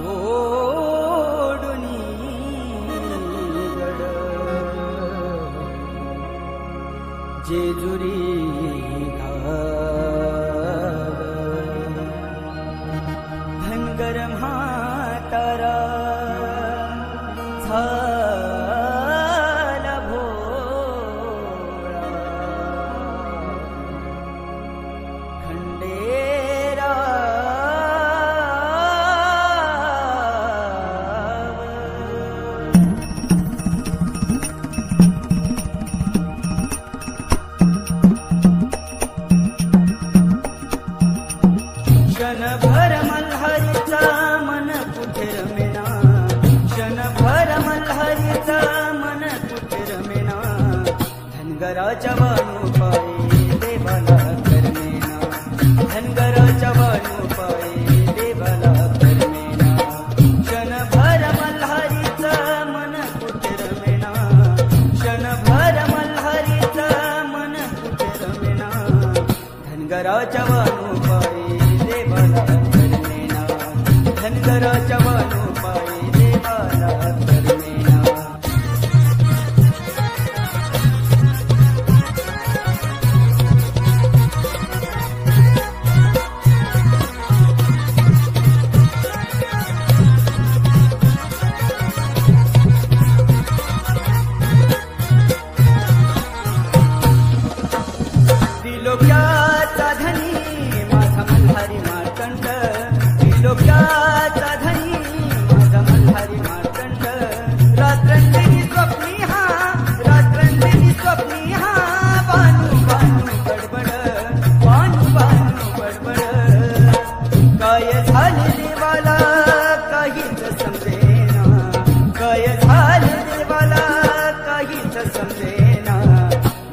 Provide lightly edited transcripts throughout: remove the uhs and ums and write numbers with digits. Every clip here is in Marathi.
सोडुनी गड जेजुरी धनगर म्हातारा झाला भोळा खंडेरा क्षणभर मल्हारीचा मन कुठे रमेना क्षणभर मल्हारीचा मन कुठे रमेना धनगराच्या वाणू पायी देवाला करमेना धनगराच्या वाणू पायी देवाला करमेना क्षणभर मल्हारीचा मन कुठे रमेना क्षणभर मल्हारीचा मन कुठे रमेना धनगराच्या वाणू पायी देवाला करमेना धनगराच्या वाणू पायी देवाला करमेना त्रिलोक्याचा धनी माझा मल्हारी मार्तंड त्रिलोक्याचा धनी माझा मल्हारी मार्तंड रात्रंदिनी स्वप्नी हा बानू बानू बडबड बानू बानू बडबड काय झाले देवाला काहीच समजेना काय झाले देवाला काहीच समजेना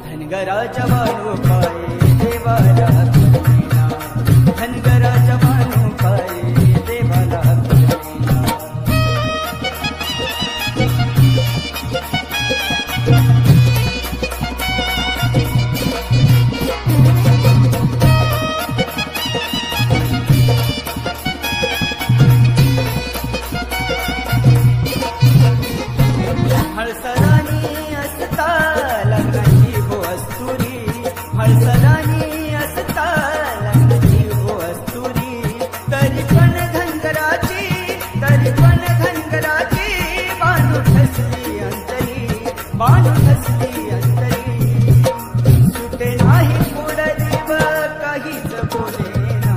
धनगराच्या वाणू पायी देवाला करमेना धनगराच्या वाणू पायी देवाला करमेना हळसरानी असता लग्नाची हो अस्तुरी हळसरानी असता लग्नाची हो अस्तुरी तरी पण धनगराची बाणू ठसली अंतरी बाणू ठसली अंतरी सुटे नाही कोड देव काहीच बोलेना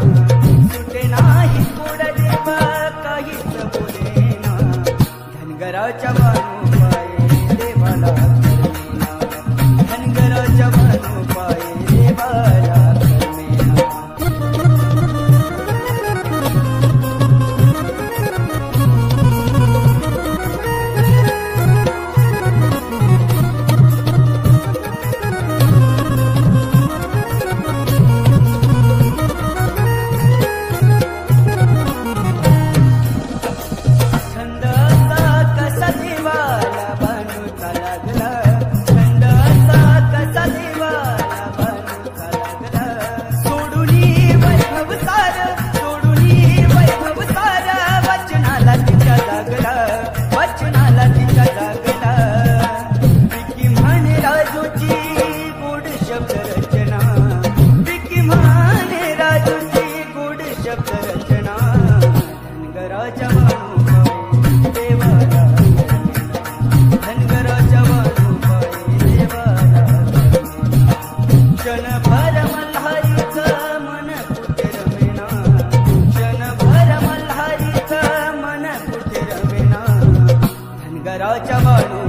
सुटे नाही कोड देव काहीच बोलेना धनगराच्या वाणू पायी देवाला करमेना धनगराच्या वाणू पायी देवाला करमेना छंद असा कसा देवाला बाणूचा लागला छंद असा कसा देवाला बाणूचा लागला सोडुनी वैभव सार वचनाला तिच्या जागला विकी म्हणे राजूची गोड शब्द रचना विकी म्हणे राजूची गोड शब्द रचना धनगराच्या वाणू पायी देवाला धनगराच्या वाणू पायी देवाला क्षणभर मल्हारीचं मन कुठे रमेना क्षणभर मल्हारीचं मन कुठे रमेना धनगराच्या वाणू